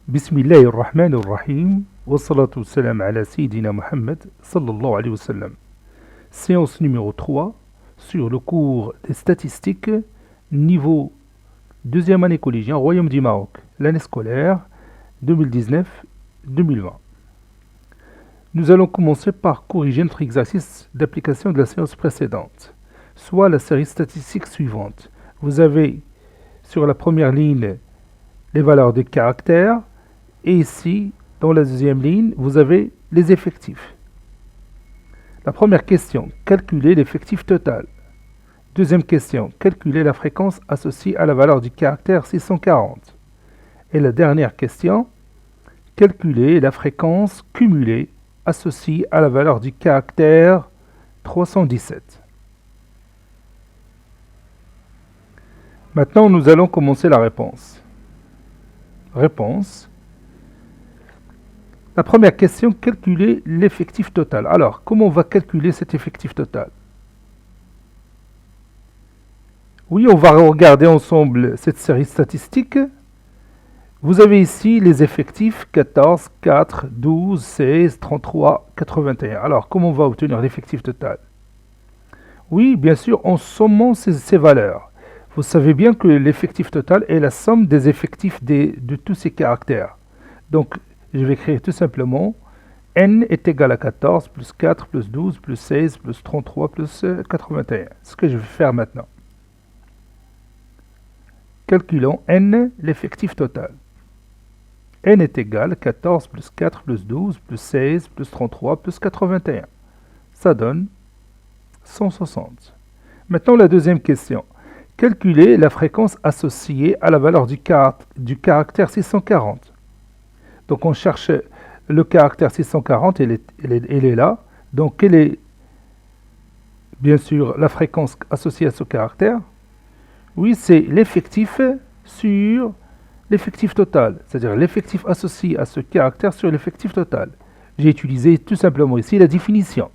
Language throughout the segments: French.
بسم الله الرحمن الرحيم والصلاة والسلام على سيدنا Mohammed sallallahu alayhi wa sallam. Séance numéro 3 sur le cours des statistiques niveau deuxième année collégien Royaume du Maroc, l'année scolaire 2019-2020. Nous allons commencer par corriger notre exercice d'application de la séance précédente, soit la série statistique suivante. Vous avez sur la première ligne les valeurs des caractères, et ici, dans la deuxième ligne, vous avez les effectifs. La première question, calculer l'effectif total. Deuxième question, calculer la fréquence associée à la valeur du caractère 640. Et la dernière question, calculer la fréquence cumulée associée à la valeur du caractère 317. Maintenant, nous allons commencer la réponse. Réponse. La première question, calculer l'effectif total. Alors, comment on va calculer cet effectif total? Oui, on va regarder ensemble cette série statistique. Vous avez ici les effectifs 14, 4, 12, 16, 33, 81. Alors, comment on va obtenir l'effectif total? Oui, bien sûr, en sommant ces valeurs. Vous savez bien que l'effectif total est la somme des effectifs de tous ces caractères. Donc, je vais écrire tout simplement n est égal à 14 plus 4 plus 12 plus 16 plus 33 plus 81. Ce que je vais faire maintenant. Calculons n, l'effectif total. n est égal à 14 plus 4 plus 12 plus 16 plus 33 plus 81. Ça donne 160. Maintenant, la deuxième question. Calculer la fréquence associée à la valeur du caractère 640. Donc on cherche le caractère 640, il est là. Donc quelle est bien sûr la fréquence associée à ce caractère? Oui, c'est l'effectif sur l'effectif total, c'est-à-dire l'effectif associé à ce caractère sur l'effectif total. J'ai utilisé tout simplement ici la définition,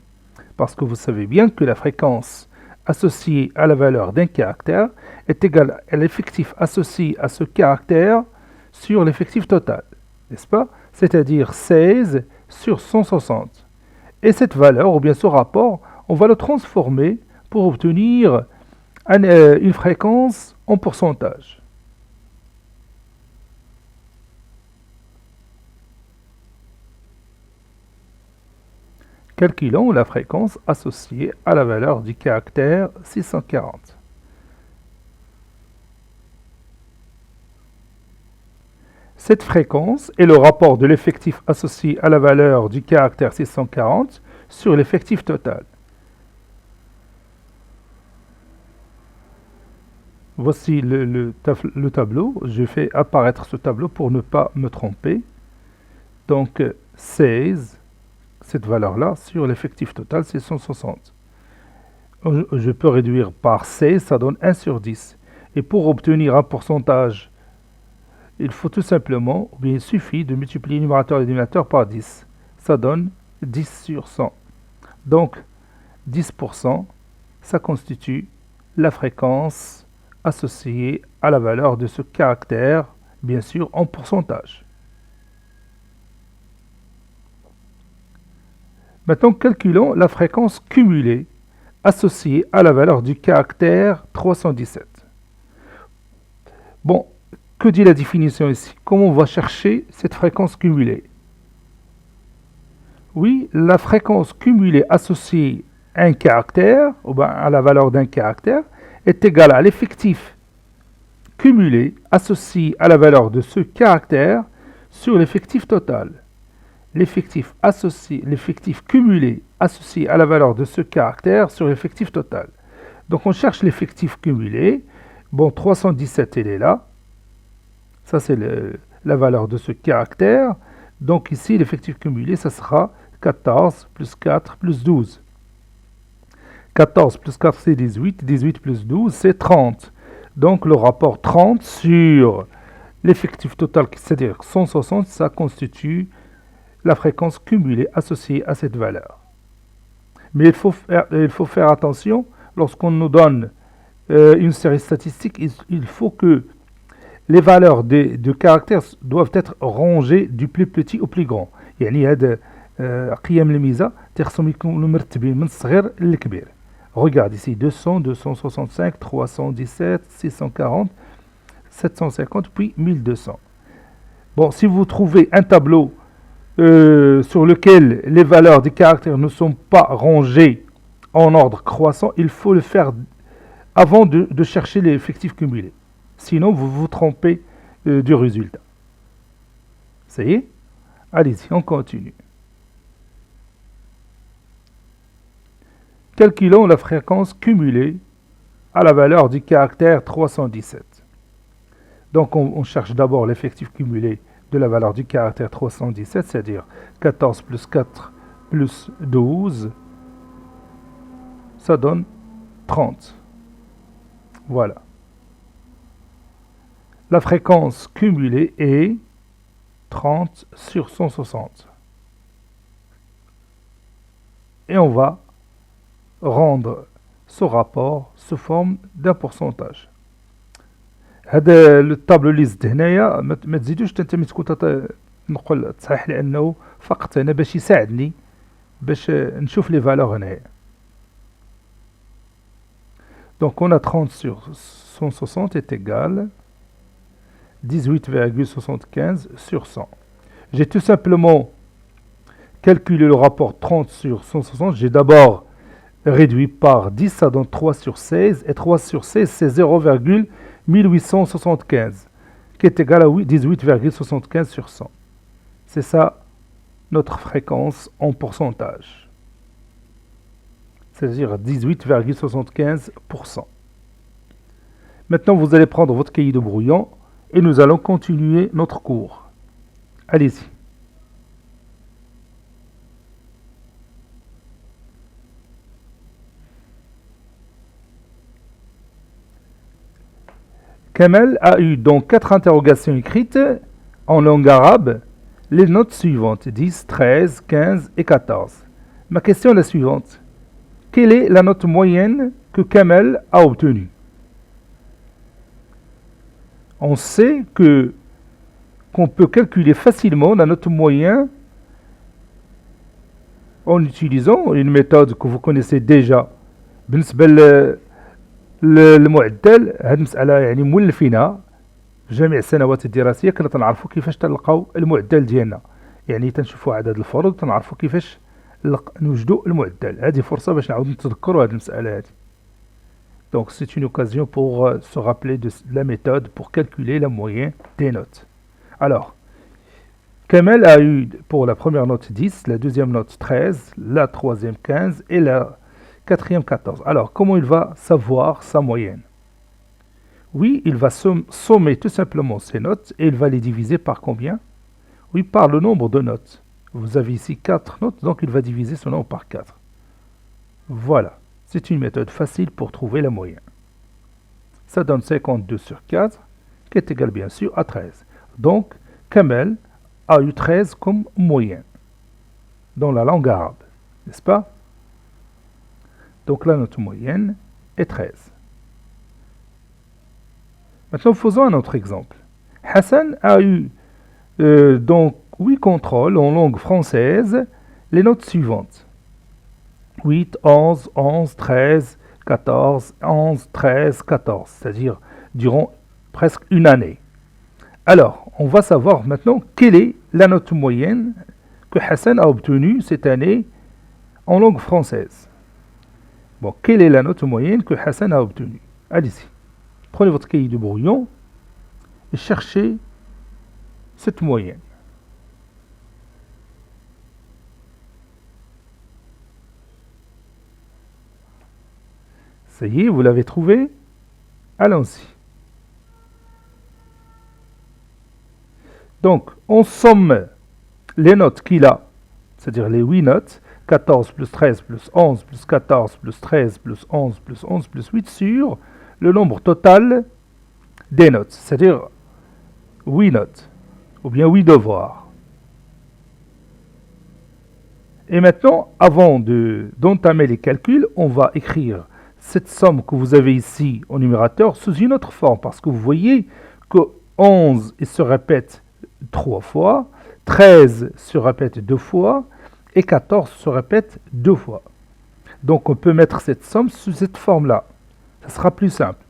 parce que vous savez bien que la fréquence associée à la valeur d'un caractère est égale à l'effectif associé à ce caractère sur l'effectif total. N'est-ce pas? C'est-à-dire 16 sur 160. Et cette valeur, ou bien ce rapport, on va le transformer pour obtenir une fréquence en pourcentage. Calculons la fréquence associée à la valeur du caractère 640. Cette fréquence est le rapport de l'effectif associé à la valeur du caractère 640 sur l'effectif total. Voici le tableau. Je fais apparaître ce tableau pour ne pas me tromper. Donc 16, cette valeur-là, sur l'effectif total, c'est 160. Je peux réduire par 16, ça donne 1 sur 10. Et pour obtenir un pourcentage, il faut tout simplement, ou bien il suffit de multiplier numérateur et dénominateur par 10. Ça donne 10 sur 100. Donc, 10%, ça constitue la fréquence associée à la valeur de ce caractère, bien sûr, en pourcentage. Maintenant, calculons la fréquence cumulée associée à la valeur du caractère 317. Bon, que dit la définition ici? Comment on va chercher cette fréquence cumulée? Oui, la fréquence cumulée associée à un caractère, ou bien à la valeur d'un caractère, est égale à l'effectif cumulé associé à la valeur de ce caractère sur l'effectif total. L'effectif cumulé associé à la valeur de ce caractère sur l'effectif total. Donc on cherche l'effectif cumulé. Bon, 317, elle est là. Ça, c'est la valeur de ce caractère. Donc ici, l'effectif cumulé, ça sera 14 plus 4 plus 12. 14 plus 4, c'est 18. 18 plus 12, c'est 30. Donc le rapport 30 sur l'effectif total, c'est-à-dire 160, ça constitue la fréquence cumulée associée à cette valeur. Mais il faut faire attention, lorsqu'on nous donne une série statistique, il faut que les valeurs de caractères doivent être rangées du plus petit au plus grand. يعني هاد قيم الميزة تخصهم يكونوا مرتبين من الصغير للكبير. Regarde ici 200, 265, 317, 640, 750 puis 1200. Bon, si vous trouvez un tableau sur lequel les valeurs des caractères ne sont pas rangées en ordre croissant, il faut le faire avant de chercher les effectifs cumulés. Sinon, vous vous trompez du résultat. Ça y est? Allez-y, on continue. Calculons la fréquence cumulée à la valeur du caractère 317. Donc, on cherche d'abord l'effectif cumulé de la valeur du caractère 317, c'est-à-dire 14 plus 4 plus 12, ça donne 30. Voilà. La fréquence cumulée est 30 sur 160. Et on va rendre ce rapport sous forme d'un pourcentage. هذا الطابلو اللي زدت هنايا ما تزيدوش انت ملي تكون نقول تصحيح لانه فقط انا باش يساعدني باش نشوف لي فالور هنايا. Donc on a 30 sur 160 est égal 18,75 sur 100. J'ai tout simplement calculé le rapport 30 sur 160. J'ai d'abord réduit par 10, ça donne 3 sur 16. Et 3 sur 16, c'est 0,1875, qui est égal à 18,75 sur 100. C'est ça notre fréquence en pourcentage. C'est-à-dire 18,75%. Maintenant, vous allez prendre votre cahier de brouillon et nous allons continuer notre cours. Allez-y. Kamel a eu donc 4 interrogations écrites en langue arabe les notes suivantes 10, 13, 15 et 14. Ma question est la suivante. Quelle est la note moyenne que Kamel a obtenue? On sait qu'on peut calculer facilement la note moyenne en utilisant une méthode que vous connaissez déjà. بالنسبة للمعدل هذه المسألة يعني مولفينها في جميع السنوات الدراسية كنا تنعرفوا كيفاش تلقاو المعدل ديالنا يعني تنشوفوا عدد الفروض تنعرفوا كيفاش نوجدوا المعدل. هذه فرصة باش نعاودوا نتذكروا هذه المسألة هذه. Donc c'est une occasion pour se rappeler de la méthode pour calculer la moyenne des notes. Alors, Kamel a eu pour la première note 10, la deuxième note 13, la troisième 15 et la quatrième 14. Alors, comment il va savoir sa moyenne? Oui, il va sommer tout simplement ses notes et il va les diviser par combien? Oui, par le nombre de notes. Vous avez ici 4 notes, donc il va diviser son nombre par 4. Voilà. C'est une méthode facile pour trouver la moyenne. Ça donne 52 sur 4, qui est égal bien sûr à 13. Donc, Kamel a eu 13 comme moyenne dans la langue arabe, n'est-ce pas? Donc la note moyenne est 13. Maintenant, faisons un autre exemple. Hassan a eu donc 8 contrôles en langue française, les notes suivantes. 8, 11, 11, 13, 14, 11, 13, 14, c'est-à-dire durant presque une année. Alors, on va savoir maintenant quelle est la note moyenne que Hassan a obtenue cette année en langue française. Bon, quelle est la note moyenne que Hassan a obtenue? Allez-y, prenez votre cahier de brouillon et cherchez cette moyenne. Ça y est, vous l'avez trouvé? Allons-y. Donc, on somme les notes qu'il a, c'est-à-dire les 8 notes, 14 plus 13 plus 11 plus 14 plus 13 plus 11 plus 11 plus 8 sur le nombre total des notes, c'est-à-dire 8 notes, ou bien 8 devoirs. Et maintenant, avant d'entamer les calculs, on va écrire cette somme que vous avez ici au numérateur sous une autre forme, parce que vous voyez que 11, il se répète 3 fois, 13 se répète 2 fois, et 14 se répète 2 fois. Donc on peut mettre cette somme sous cette forme-là. Ça sera plus simple.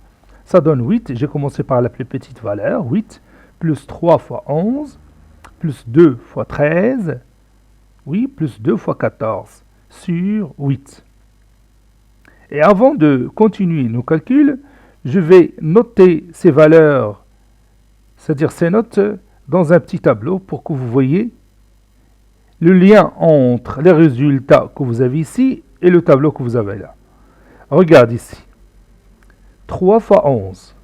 Ça donne 8, j'ai commencé par la plus petite valeur, 8, plus 3 fois 11, plus 2 fois 13, oui, plus 2 fois 14, sur 8. Et avant de continuer nos calculs, je vais noter ces valeurs, c'est-à-dire ces notes, dans un petit tableau pour que vous voyez le lien entre les résultats que vous avez ici et le tableau que vous avez là. Regarde ici. 3 fois 11.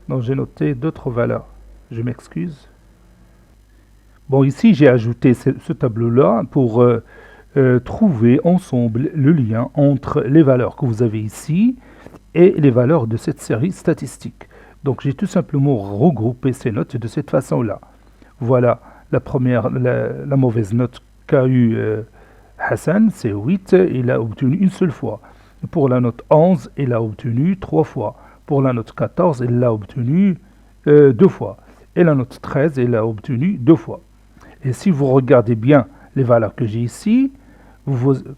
Donc j'ai noté d'autres valeurs. Je m'excuse. Bon, ici j'ai ajouté ce tableau-là pour trouver ensemble le lien entre les valeurs que vous avez ici et les valeurs de cette série statistique. Donc j'ai tout simplement regroupé ces notes de cette façon-là. Voilà la première, la mauvaise note qu'a eu Hassan, c'est 8, il a obtenu une seule fois. Pour la note 11, il a obtenu 3 fois. Pour la note 14, il l'a obtenu 2 fois. Et la note 13, il l'a obtenu 2 fois. Et si vous regardez bien les valeurs que j'ai ici,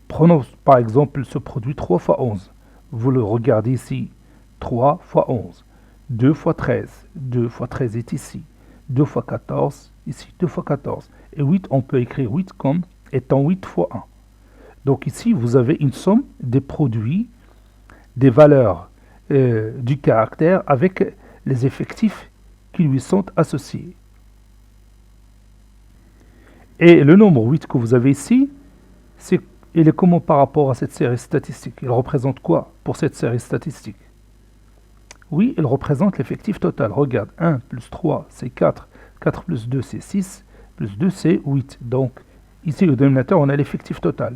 prenons par exemple ce produit 3 fois 11. Vous le regardez ici, 3 fois 11. 2 fois 13. 2 fois 13 est ici. 2 fois 14, ici 2 fois 14. Et 8, on peut écrire 8 comme étant 8 fois 1. Donc ici, vous avez une somme des produits, des valeurs du caractère avec les effectifs qui lui sont associés. Et le nombre 8 que vous avez ici, il est comment par rapport à cette série statistique? Il représente quoi pour cette série statistique? Oui, il représente l'effectif total. Regarde, 1 plus 3, c'est 4. 4 plus 2, c'est 6. Plus 2, c'est 8. Donc, ici, au dénominateur, on a l'effectif total.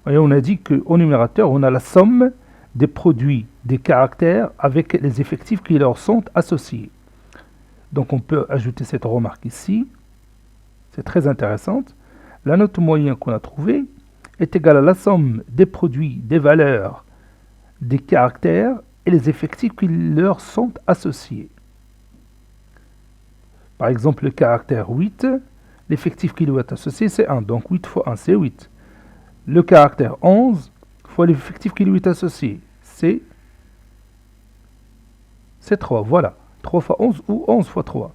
Et on a dit qu'au numérateur, on a la somme des produits, des caractères avec les effectifs qui leur sont associés. Donc, on peut ajouter cette remarque ici. C'est très intéressante. La note moyenne qu'on a trouvée est égale à la somme des produits, des valeurs, des caractères et les effectifs qui leur sont associés. Par exemple, le caractère 8, l'effectif qui lui est associé, c'est 1. Donc 8 fois 1, c'est 8. Le caractère 11 fois l'effectif qui lui est associé, c'est 3. Voilà. 3 fois 11 ou 11 fois 3.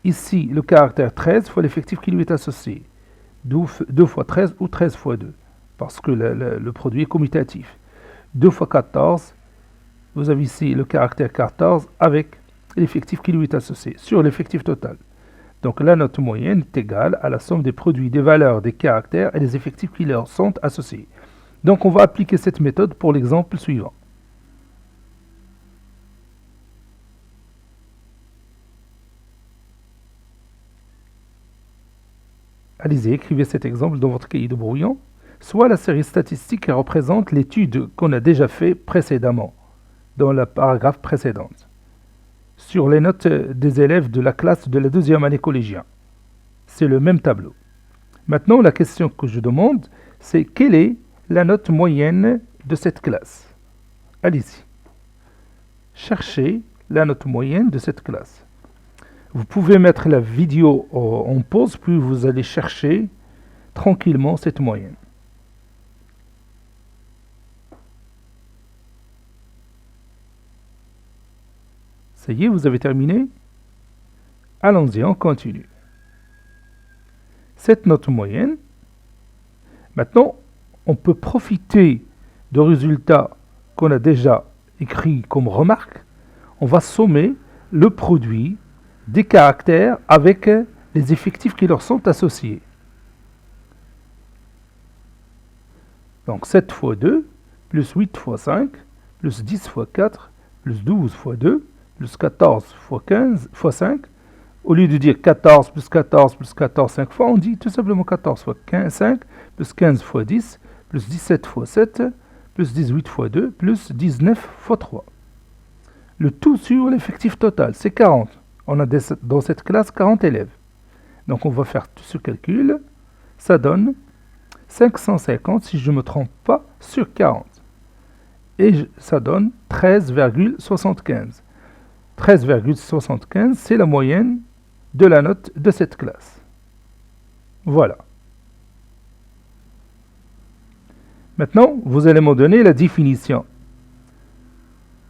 Ici, le caractère 13 fois l'effectif qui lui est associé. 2 fois 13 ou 13 fois 2. Parce que le produit est commutatif. 2 fois 14, vous avez ici le caractère 14 avec l'effectif qui lui est associé sur l'effectif total. Donc la note moyenne est égale à la somme des produits, des valeurs, des caractères et des effectifs qui leur sont associés. Donc on va appliquer cette méthode pour l'exemple suivant. Allez-y, écrivez cet exemple dans votre cahier de brouillon. Soit la série statistique qui représente l'étude qu'on a déjà fait précédemment, dans la paragraphe précédente, sur les notes des élèves de la classe de la deuxième année collégien. C'est le même tableau. Maintenant, la question que je demande, c'est quelle est la note moyenne de cette classe? Allez-y. Cherchez la note moyenne de cette classe. Vous pouvez mettre la vidéo en pause, puis vous allez chercher tranquillement cette moyenne. Ça y est, vous avez terminé? Allons-y, on continue. Cette note moyenne, maintenant, on peut profiter de résultats qu'on a déjà écrits comme remarque. On va sommer le produit des caractères avec les effectifs qui leur sont associés. Donc 7 fois 2, plus 8 fois 5, plus 10 fois 4, plus 12 fois 2, plus 14 fois 15 fois 5. Au lieu de dire 14 plus 14 plus 14 5 fois, on dit tout simplement 14 fois 15, 5, plus 15 fois 10, plus 17 fois 7, plus 18 fois 2, plus 19 fois 3. Le tout sur l'effectif total, c'est 40. On a dans cette classe 40 élèves. Donc on va faire tout ce calcul. Ça donne 550, si je ne me trompe pas, sur 40. Et ça donne 13,75. 13,75, c'est la moyenne de la note de cette classe. Voilà. Maintenant, vous allez me donner la définition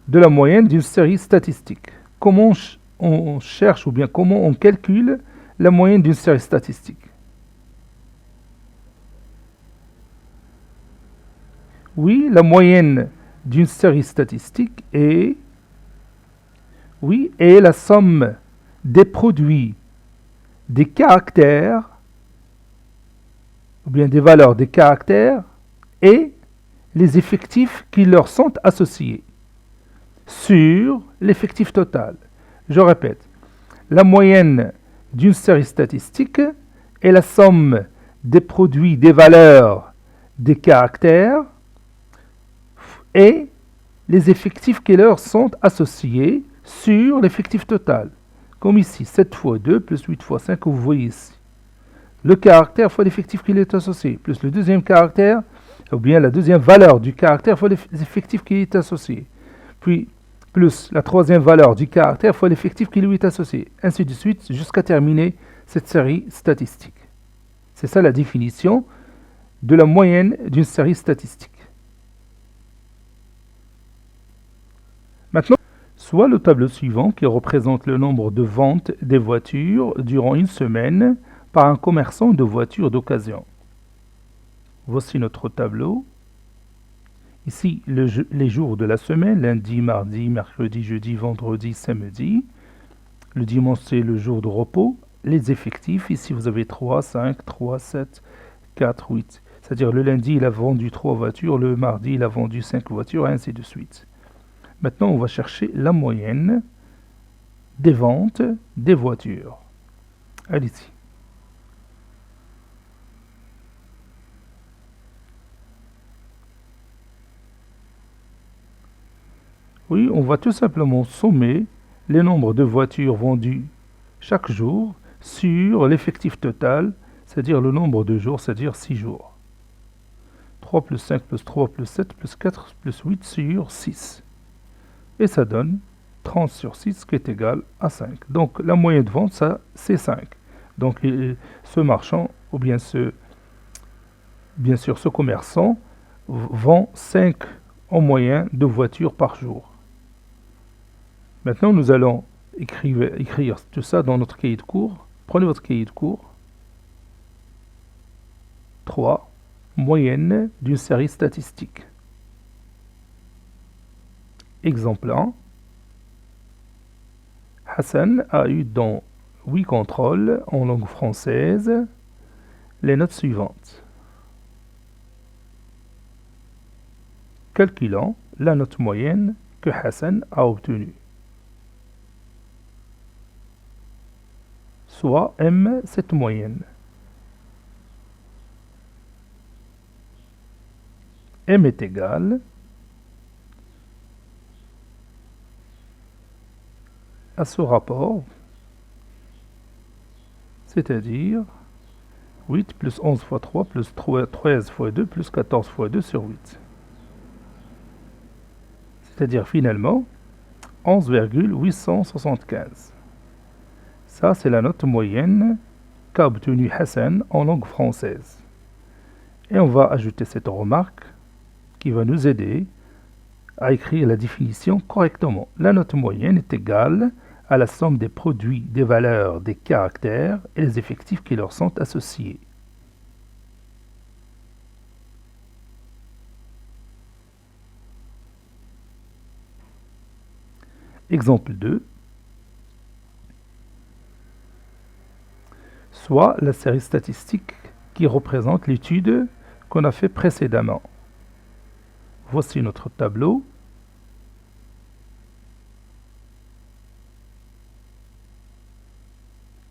de la moyenne d'une série statistique. Comment on cherche ou bien comment on calcule la moyenne d'une série statistique? Oui, la moyenne d'une série statistique est la somme des produits des caractères ou bien des valeurs des caractères et les effectifs qui leur sont associés sur l'effectif total. Je répète, la moyenne d'une série statistique est la somme des produits des valeurs des caractères et les effectifs qui leur sont associés sur l'effectif total. Comme ici, 7 fois 2 plus 8 fois 5 que vous voyez ici. Le caractère fois l'effectif qui lui est associé, plus le deuxième caractère, ou bien la deuxième valeur du caractère fois l'effectif qui lui est associé. Puis, plus la troisième valeur du caractère fois l'effectif qui lui est associé. Ainsi de suite, jusqu'à terminer cette série statistique. C'est ça la définition de la moyenne d'une série statistique. Maintenant, soit le tableau suivant qui représente le nombre de ventes des voitures durant une semaine par un commerçant de voitures d'occasion. Voici notre tableau. Ici, les jours de la semaine, lundi, mardi, mercredi, jeudi, vendredi, samedi. Le dimanche, c'est le jour de repos. Les effectifs, ici vous avez 3, 5, 3, 7, 4, 8. C'est-à-dire le lundi, il a vendu 3 voitures, le mardi, il a vendu 5 voitures, et ainsi de suite. Maintenant, on va chercher la moyenne des ventes des voitures. Allez-y. Oui, on va tout simplement sommer les nombres de voitures vendues chaque jour sur l'effectif total, c'est-à-dire le nombre de jours, c'est-à-dire 6 jours. 3 plus 5 plus 3 plus 7 plus 4 plus 8 sur 6. Et ça donne 30 sur 6 qui est égal à 5. Donc la moyenne de vente, ça, c'est 5. Donc ce marchand, ou bien sûr ce commerçant, vend 5 en moyenne de voitures par jour. Maintenant, nous allons écrire tout ça dans notre cahier de cours. Prenez votre cahier de cours. 3. Moyenne d'une série statistique. Exemple 1. Hassan a eu dans 8 contrôles en langue française les notes suivantes. Calculons la note moyenne que Hassan a obtenue. Soit M cette moyenne. M est égal à ce rapport, c'est-à-dire 8 plus 11 fois 3 plus 13 fois 2 plus 14 fois 2 sur 8. C'est-à-dire finalement 11,875. Ça, c'est la note moyenne qu'a obtenue Hassan en langue française. Et on va ajouter cette remarque qui va nous aider à écrire la définition correctement. La note moyenne est égale à la somme des produits, des valeurs, des caractères et les effectifs qui leur sont associés. Exemple 2. Soit la série statistique qui représente l'étude qu'on a fait précédemment. Voici notre tableau.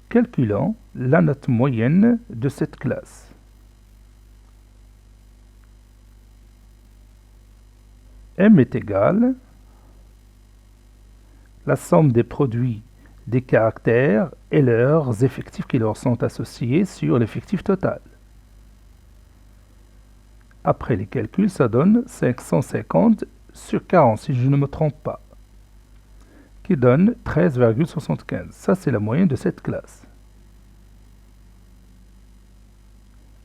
Calculons la note moyenne de cette classe. M est égal la somme des produits des caractères et leurs effectifs qui leur sont associés sur l'effectif total. Après les calculs, ça donne 550 sur 40, si je ne me trompe pas. qui donne 13,75. Ça, c'est la moyenne de cette classe.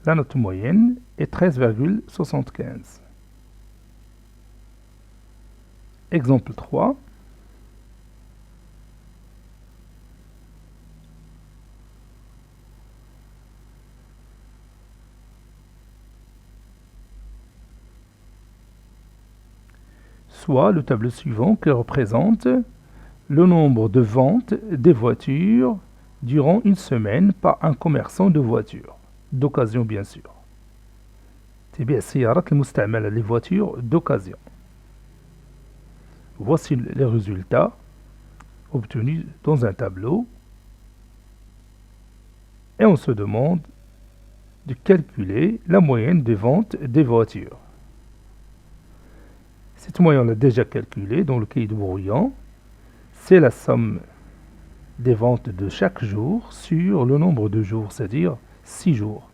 La note moyenne est 13,75. Exemple 3. Soit le tableau suivant qui représente le nombre de ventes des voitures durant une semaine par un commerçant de voitures, d'occasion bien sûr. تبيع السيارات المستعملة, les voitures d'occasion. Voici les résultats obtenus dans un tableau et on se demande de calculer la moyenne des ventes des voitures. Cette moyenne, on l'a déjà calculée dans le cahier de brouillon. C'est la somme des ventes de chaque jour sur le nombre de jours, c'est-à-dire 6 jours.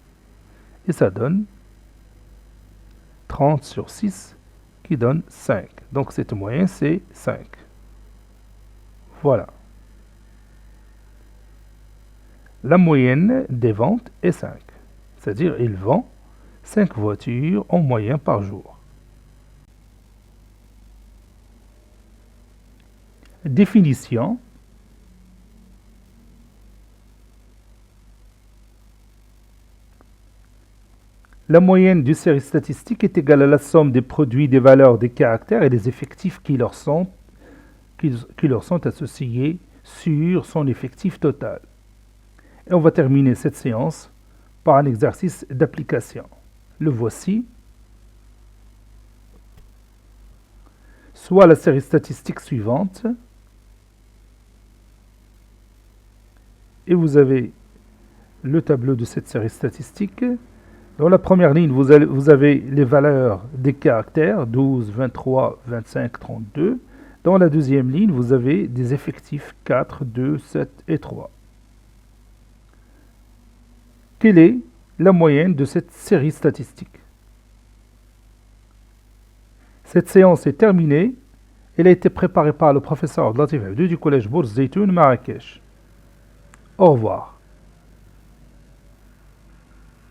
Et ça donne 30 sur 6 qui donne 5. Donc cette moyenne, c'est 5. Voilà. La moyenne des ventes est 5. C'est-à-dire il vend 5 voitures en moyenne par jour. Définition. La moyenne d'une série statistique est égale à la somme des produits, des valeurs, des caractères et des effectifs qui leur sont associés sur son effectif total. Et on va terminer cette séance par un exercice d'application. Le voici. Soit la série statistique suivante, et vous avez le tableau de cette série statistique. Dans la première ligne, vous avez les valeurs des caractères, 12, 23, 25, 32. Dans la deuxième ligne, vous avez des effectifs 4, 2, 7 et 3. Quelle est la moyenne de cette série statistique? Cette séance est terminée. Elle a été préparée par le professeur Abdelatif Abdou du collège Bourz Zeytoun Marrakech. Au revoir.